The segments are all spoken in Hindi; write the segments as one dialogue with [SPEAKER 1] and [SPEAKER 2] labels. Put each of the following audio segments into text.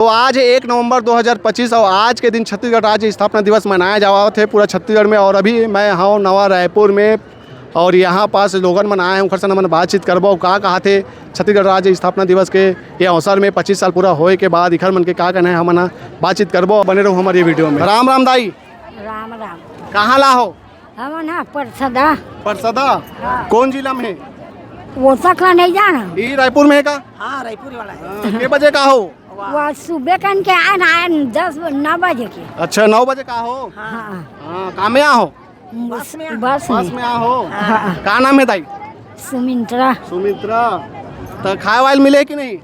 [SPEAKER 1] तो आज 1 नवंबर 2025 और आज के दिन छत्तीसगढ़ राज्य स्थापना दिवस मनाया जा रहा थे पूरा छत्तीसगढ़ में। और अभी मैं हाँ नवा रायपुर में और यहाँ पास लोगन मन आए हैं मन बातचीत करबो का कहा थे छत्तीसगढ़ राज्य स्थापना दिवस के ये अवसर में 25 साल पूरा होए के बाद इखर मन के का कहना है हम बातचीत करबो। बने रहो हमारे वीडियो में। राम राम दाई।
[SPEAKER 2] राम राम।
[SPEAKER 1] कहाँ ला हो?
[SPEAKER 2] हम ना परसदा।
[SPEAKER 1] परसदा? कौन जिला में है?
[SPEAKER 2] वो तक नहीं जाना।
[SPEAKER 1] ये रायपुर में है का?
[SPEAKER 3] हाँ रायपुर वाला है।
[SPEAKER 1] कितने बजे का हो?
[SPEAKER 2] वो सुबह कन के आए 10-9 बजे के।
[SPEAKER 1] अच्छा 9 बजे का हो?
[SPEAKER 2] हाँ
[SPEAKER 1] कहाँ में आ हो?
[SPEAKER 2] बस
[SPEAKER 1] बस में आ हो?
[SPEAKER 2] हाँ।
[SPEAKER 1] का नाम है दाई?
[SPEAKER 2] सुमित्रा।
[SPEAKER 1] सुमित्रा। तो खाए वाले मिले कि नहीं?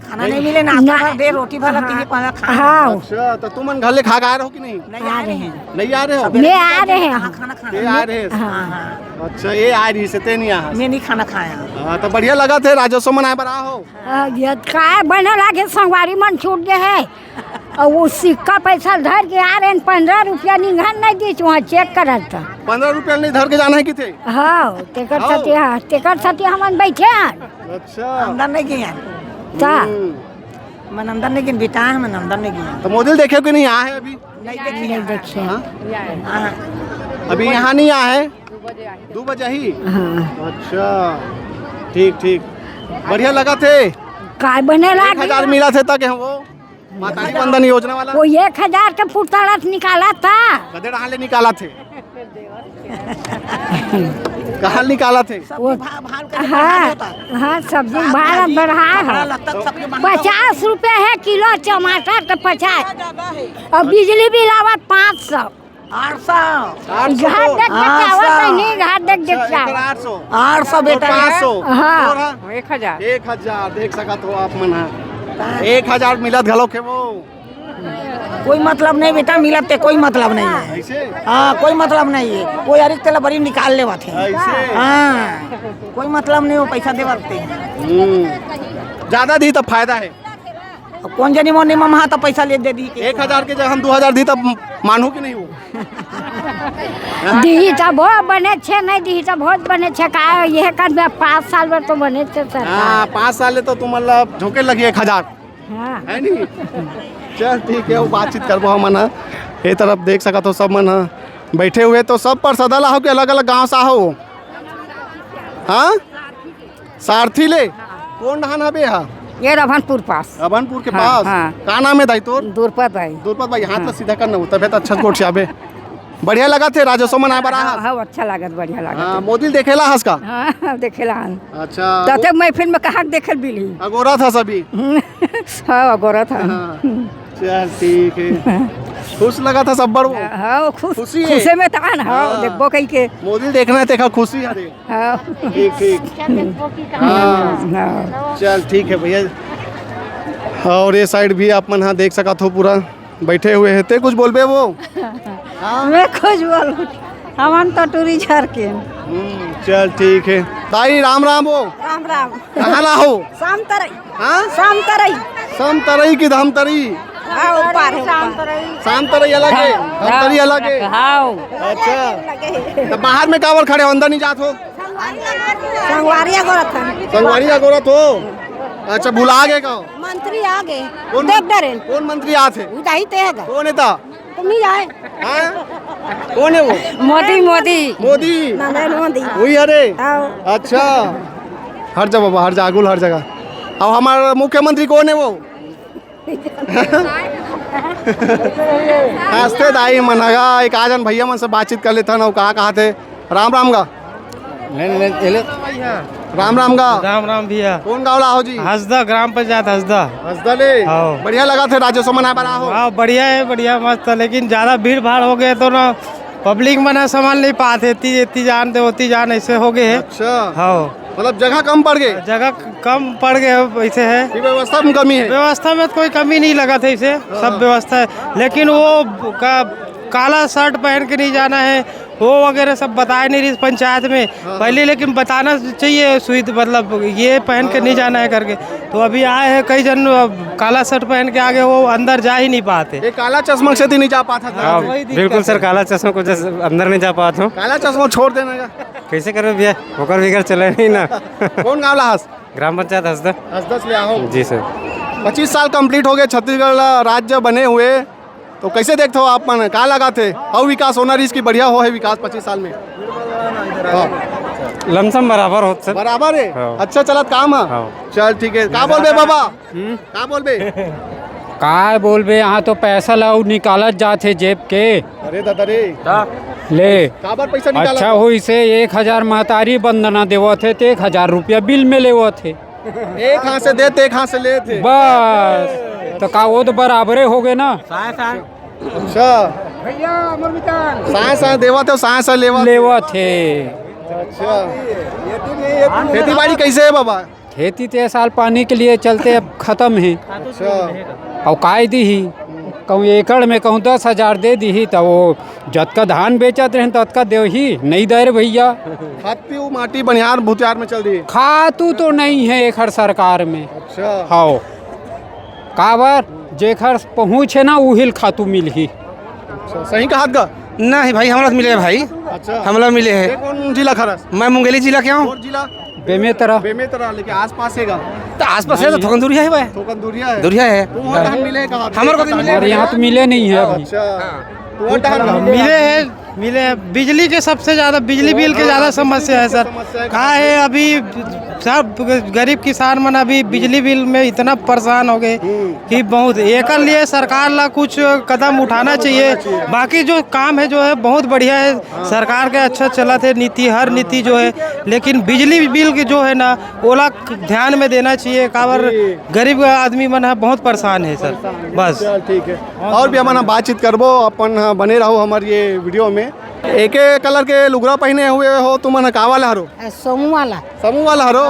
[SPEAKER 3] खाना नहीं मिले नाश्ता दे रोटी भर लगती है खाना।
[SPEAKER 2] हाँ
[SPEAKER 1] अच्छा तो तुम घर ले खा के आ रहे हो कि नहीं?
[SPEAKER 3] नहीं आ रहे हैं।
[SPEAKER 1] नहीं आ रहे हो?
[SPEAKER 2] मैं आ रहे हैं।
[SPEAKER 3] खाना खाना
[SPEAKER 1] ये आ रहे हैं।
[SPEAKER 3] हाँ
[SPEAKER 1] अच्छा ये आ रही से ते नहीं आ।
[SPEAKER 3] मैं नहीं खाना खाया।
[SPEAKER 1] हाँ तो बढ़िया लगा थे राजस्व मनाए बरा हो।
[SPEAKER 2] ये काय बने लागे संगवारी मन छूट गए है और वो सिक्का पैसा धर के आ रहे हैं 15 रुपया निगहन नहीं दी वहाँ चेक करल था।
[SPEAKER 1] 15 रुपया नहीं धर के जाना है कि थे?
[SPEAKER 2] हाँ टेकर सती हम बैठे हैं।
[SPEAKER 1] अच्छा
[SPEAKER 3] अंदर नहीं गए
[SPEAKER 2] ता
[SPEAKER 3] मैं अंदर नहीं गए बेटा है मैं अंदर नहीं गया।
[SPEAKER 1] तो मोदी देखे कि नहीं आए अभी?
[SPEAKER 3] नहीं
[SPEAKER 2] देखिए।
[SPEAKER 3] हाँ
[SPEAKER 1] अभी यहाँ नहीं आए? 2 बजे ही?
[SPEAKER 2] हाँ
[SPEAKER 1] अच्छा ठीक ठीक बढ़िया लगा थे।
[SPEAKER 2] काय बने
[SPEAKER 1] 1000 मिला थे तक वो माता बंधन योजना वाला।
[SPEAKER 2] वो 1000 का पुतला निकाला था।
[SPEAKER 1] कदे कहाँ ले निकाला थे? कहाँ निकाला थे?
[SPEAKER 2] वो हाँ सब्जी भाड़ा बढ़ा है 50 रुपए है किलो टमाटर तो 50 और बिजली बिल आवत 500।
[SPEAKER 3] 800
[SPEAKER 2] घर देख देख आवत नहीं घर देख देख
[SPEAKER 3] 800 बेटा
[SPEAKER 1] 500
[SPEAKER 2] हाँ
[SPEAKER 1] 1000 देख सका तो आप मना 1000 मिलत घलो के वो
[SPEAKER 3] कोई मतलब नहीं बेटा मिलते कोई मतलब नहीं है।
[SPEAKER 1] ऐसे?
[SPEAKER 3] हाँ कोई मतलब नहीं है। कोई अरिक तेला बड़ी निकाल ले बात है।
[SPEAKER 1] ऐसे?
[SPEAKER 3] हाँ कोई मतलब नहीं वो पैसा दे बाते
[SPEAKER 1] ज्यादा दी तब फायदा है।
[SPEAKER 3] कौन जनी मोनी मम्मा तो पैसा ले दे दी
[SPEAKER 1] 1000 के जब हम 2000 दी तब मानू कि नहीं वो?
[SPEAKER 2] दी तो बहुत बने छे नहीं दी तो बहुत बने छे का यह कर 5 साल में तो बने थे सर।
[SPEAKER 1] हाँ 5 साल तो तुम मतलब झोंके लगी 1000
[SPEAKER 2] हाँ
[SPEAKER 1] है नहीं? चल ठीक है वो बातचीत करबो हम ना ये तरफ देख सका तो सब मन बैठे हुए तो सब पर सदल हो के अलग अलग गांव से हो। हाँ सारथी ले कौन धान हबे हा?
[SPEAKER 2] ये रभनपुर पास।
[SPEAKER 1] रभनपुर के
[SPEAKER 2] हाँ,
[SPEAKER 1] पास
[SPEAKER 2] हाँ।
[SPEAKER 1] का नाम है दाई तोर?
[SPEAKER 2] दूरपत भाई।
[SPEAKER 1] दूरपत भाई हाथ सीधा करना हो तबे तो अच्छा कोट आबे बढ़िया लगा थे राजस्व मनाए बरा।
[SPEAKER 2] हाँ अच्छा लागत बढ़िया लागत।
[SPEAKER 1] हाँ मोदी देखेला हंस का?
[SPEAKER 2] हाँ देखेला हन।
[SPEAKER 1] अच्छा
[SPEAKER 2] तब मैं फिल्म में कहा देखल बिली।
[SPEAKER 1] अगोरा था सभी।
[SPEAKER 2] हाँ गोरा था।
[SPEAKER 1] हाँ, चल ठीक है खुश लगा था सब बड़ वो।
[SPEAKER 2] हाँ
[SPEAKER 1] खुशी है।
[SPEAKER 2] खुशी में था ना।
[SPEAKER 1] हाँ।
[SPEAKER 2] हाँ देखबो कहीं के।
[SPEAKER 1] मोदी देखना है देखा खुशी है रे।
[SPEAKER 2] हाँ
[SPEAKER 1] ठीक ठीक हाँ
[SPEAKER 2] हाँ
[SPEAKER 1] चल ठीक है भैया। और ये साइड भी आप मन हाँ देख सका थो पूरा बैठे हुए हैं ते कुछ बोलबे वो?
[SPEAKER 2] मैं खुश बोलूँ हम तो टूरी झर के।
[SPEAKER 1] चल ठीक है दाई राम राम वो
[SPEAKER 2] राम राम।
[SPEAKER 1] कहाँ ला हो?
[SPEAKER 2] शाम तरई।
[SPEAKER 1] हाँ
[SPEAKER 2] शाम तरई।
[SPEAKER 1] सम तरई की धाम तरई?
[SPEAKER 2] हाँ ऊपर है शाम तरई।
[SPEAKER 1] शाम तरई अलग है धाम तरई अलग है।
[SPEAKER 2] हाँ
[SPEAKER 1] अच्छा तो बाहर में कावर खड़े हो अंदर नहीं जात हो?
[SPEAKER 2] संगवारिया गोरत था।
[SPEAKER 1] संगवारी का गोरत हो? अच्छा भुला गए का?
[SPEAKER 2] मंत्री आ गए
[SPEAKER 1] कौन
[SPEAKER 2] देख डरे
[SPEAKER 1] कौन मंत्री आते?
[SPEAKER 2] उदाही तेगा
[SPEAKER 1] कौन है था?
[SPEAKER 2] तुम नहीं जाए।
[SPEAKER 1] हाँ कौन है वो?
[SPEAKER 2] मोदी मोदी
[SPEAKER 1] मोदी
[SPEAKER 2] नरेंद्र मोदी।
[SPEAKER 1] वही अरे
[SPEAKER 2] आओ।
[SPEAKER 1] अच्छा हर जगह बाबा हर जगह हर जगह। अब हमारा मुख्यमंत्री कौन है वो? हंसते दाई मनगा एक आजन भैया मन से बातचीत कर लेता ना कहा कहा थे राम राम गा राम राम गा
[SPEAKER 4] राम राम भैया।
[SPEAKER 1] कौन गाँव ला हो जी?
[SPEAKER 4] हंसदा ग्राम पंचायत हंसदा।
[SPEAKER 1] हंसदा ले
[SPEAKER 4] हाँ।
[SPEAKER 1] बढ़िया लगा थे राजस्व मनाए बना हो?
[SPEAKER 4] हाँ बढ़िया है बढ़िया मस्त है लेकिन ज़्यादा भीड़ भाड़ हो गए तो ना पब्लिक मना संभाल नहीं पाते इतनी जान दे होती जान ऐसे हो गए है।
[SPEAKER 1] अच्छा
[SPEAKER 4] हाँ
[SPEAKER 1] मतलब जगह कम पड़ गए?
[SPEAKER 4] जगह कम पड़ गए ऐसे है।
[SPEAKER 1] कि व्यवस्था में कमी है?
[SPEAKER 4] व्यवस्था में तो कोई कमी नहीं लगा था इसे सब व्यवस्था है लेकिन वो काला शर्ट पहन के नहीं जाना है वो वगैरह सब बताया नहीं रही पंचायत में पहले लेकिन बताना चाहिए सुविधा मतलब ये पहन के नहीं जाना है करके। तो अभी आए हैं कई जन काला शर्ट पहन के आगे वो अंदर जा ही नहीं पाते।
[SPEAKER 1] ये काला चश्मा से नहीं जा पाता था।
[SPEAKER 4] हाँ, बिल्कुल सर काला चश्मा को अंदर नहीं जा पाता हूँ।
[SPEAKER 1] काला चश्मा छोड़ देना का
[SPEAKER 4] कैसे करो भैया होकर बिगड़ चले नहीं ना।
[SPEAKER 1] कौन गाँव ला हंस?
[SPEAKER 4] ग्राम पंचायत हंसदा।
[SPEAKER 1] हंसदा से ले आओ
[SPEAKER 4] जी सर।
[SPEAKER 1] 25 साल कंप्लीट हो गए छत्तीसगढ़ राज्य बने हुए, तो कैसे देखते हो आप मन का लगा थे और विकास होना रही इसकी बढ़िया हो है विकास 25 साल में? हाँ,
[SPEAKER 5] लमसम बराबर होत सर।
[SPEAKER 1] बराबर है।
[SPEAKER 5] हाँ।
[SPEAKER 1] अच्छा चलत काम है।
[SPEAKER 5] हाँ।
[SPEAKER 1] चल ठीक है। का बोलबे बाबा? का बोलबे?
[SPEAKER 5] काय बोलबे, यहाँ तो पैसा लाऊ निकालत जाते जेब के
[SPEAKER 1] अरे दादा रे,
[SPEAKER 5] ले।
[SPEAKER 1] काबर पैसा निकाला?
[SPEAKER 5] अच्छा हुई से 1000 महतारी बंदना देवो थे तो 1000 रुपया बिल में लेवो थे।
[SPEAKER 1] एक हाथ से देते एक हाथ से लेते।
[SPEAKER 5] बस तो का वो तो बराबरे हो गए ना।
[SPEAKER 1] अच्छा साए साए देवा थे साए साए
[SPEAKER 5] लेवो थे।
[SPEAKER 1] अच्छा खेती बाड़ी कैसे है बाबा?
[SPEAKER 5] खेती तो ये साल पानी के लिए चलते अब खत्म है।
[SPEAKER 1] अच्छा
[SPEAKER 5] और काय दी ही कहूँ एकड़ में कहूँ 10,000 दे दी ही तो वो जतका धान बेचत रहे ततका देव ही नहीं दे रे भैया।
[SPEAKER 1] खाती वो माटी बनियार भूतियार में चल दी।
[SPEAKER 5] खातू तो नहीं है एक सरकार में।
[SPEAKER 1] अच्छा
[SPEAKER 5] हाँ काबर जेखर पहुँच है ना उहिल खातू मिल ही।
[SPEAKER 1] अच्छा सही कहा का?
[SPEAKER 6] नहीं भाई हमरा तो मिले है भाई,
[SPEAKER 1] अच्छा
[SPEAKER 6] हमला मिले
[SPEAKER 1] ये
[SPEAKER 6] है।
[SPEAKER 1] कौन जिला खरस?
[SPEAKER 6] मैं मुंगेली जिला के हूँ।
[SPEAKER 1] और जिला
[SPEAKER 5] बेमेतरा
[SPEAKER 1] बेमेतरा, लेकिन आसपास हैगा
[SPEAKER 6] तो आसपास है तो थोड़ा दूरिया है भाई,
[SPEAKER 1] थोकन दूरिया है।
[SPEAKER 6] दूरिया है।
[SPEAKER 1] तू वहाँ तहन मिले कहाँ?
[SPEAKER 6] हमारे को तो मिले।
[SPEAKER 5] और यहाँ तो मिले नहीं है अभी।
[SPEAKER 1] अच्छा तू वहाँ तहन
[SPEAKER 4] मिले हैं। बिजली के सबसे ज़्यादा बिजली बिल के ज़्यादा समस्या है सर। कहा है अभी सब गरीब किसान मन अभी बिजली बिल में इतना परेशान हो गए कि बहुत एक लिए सरकार ला कुछ कदम उठाना चाहिए। बाकी जो काम है जो है बहुत बढ़िया है, सरकार के अच्छा चला थे नीति, हर नीति जो है, लेकिन बिजली बिल के जो है ना ओला ध्यान में देना चाहिए। काबर गरीब आदमी मन है बहुत परेशान है सर। बस
[SPEAKER 1] चल ठीक है। और भी हमारा बातचीत करबो अपन बने रहो हमारे ये वीडियो में। एक कलर के लुगरा पहने हुए हो तुम का वाला हरो?
[SPEAKER 2] समूह वाला।
[SPEAKER 1] समूह वाला हरो?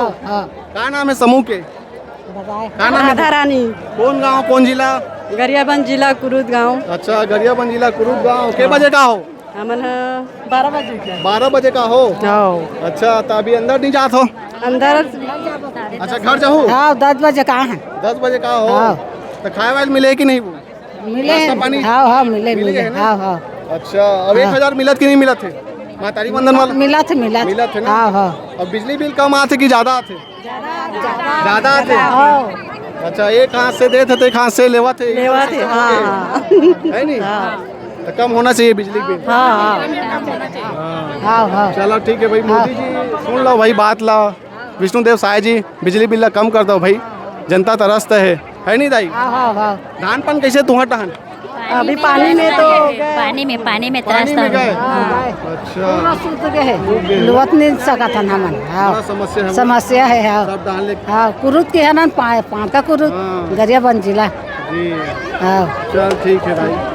[SPEAKER 1] का नाम है समूह के? का नाम है?
[SPEAKER 7] राधा रानी,
[SPEAKER 1] कौन गांव कौन जिला?
[SPEAKER 7] गरियाबंद जिला कुरुद गांव।
[SPEAKER 1] अच्छा गरियाबंद जिला कुरुद गांव। के बजे का हो?
[SPEAKER 7] हमन 12 बजे के
[SPEAKER 1] 12 बजे का हो?
[SPEAKER 7] आओ
[SPEAKER 1] अच्छा तो अभी अंदर नहीं जात हो?
[SPEAKER 7] अंदर।
[SPEAKER 1] अच्छा घर जाओ?
[SPEAKER 2] हाँ 10 बजे का है।
[SPEAKER 1] 10 बजे का हो?
[SPEAKER 2] हाँ।
[SPEAKER 1] तो खाए वाले मिले कि नहीं वो?
[SPEAKER 2] मिले
[SPEAKER 1] नाश्ता पानी?
[SPEAKER 2] हाँ हाँ मिले
[SPEAKER 1] मिले
[SPEAKER 2] मिले
[SPEAKER 1] है ना?
[SPEAKER 2] हाँ हाँ
[SPEAKER 1] अच्छा अब 1000 मिलत कि नहीं मिलत है महतारी बंधन वाला?
[SPEAKER 2] मिला थे मिला
[SPEAKER 1] मिला थे ना?
[SPEAKER 2] हाँ हाँ
[SPEAKER 1] अब बिजली बिल कम आते कि ज्यादा आते? ज्यादा आते। अच्छा एक हाथ से देते थे एक हाथ से लेवा थे।
[SPEAKER 7] लेवा थे, हाँ।
[SPEAKER 1] है नहीं? तो कम होना चाहिए बिजली बिल।
[SPEAKER 7] हाँ
[SPEAKER 2] हाँ हाँ
[SPEAKER 1] चलो ठीक है भाई। मोदी जी सुन लो भाई बात ला। विष्णुदेव साय जी बिजली बिल ला कम कर दो भाई, जनता तरसत है नहीं दाई?
[SPEAKER 2] हाँ हाँ हाँ
[SPEAKER 1] धान पान कैसे तुहर टहन?
[SPEAKER 7] अभी पानी में तो
[SPEAKER 8] पानी में
[SPEAKER 1] पानी में गए?
[SPEAKER 2] हाँ
[SPEAKER 1] अच्छा
[SPEAKER 2] सूत गए लुवत नहीं सका था हमन। हाँ
[SPEAKER 1] बड़ा समस्या है।
[SPEAKER 2] समस्या है। हाँ
[SPEAKER 1] सब डाल ले।
[SPEAKER 2] हाँ कुरुद के है ना पाँच का कुरुद
[SPEAKER 1] हाँ।
[SPEAKER 2] गरियाबंद जिला।
[SPEAKER 1] जी
[SPEAKER 2] हाँ
[SPEAKER 1] चल ठीक है भाई।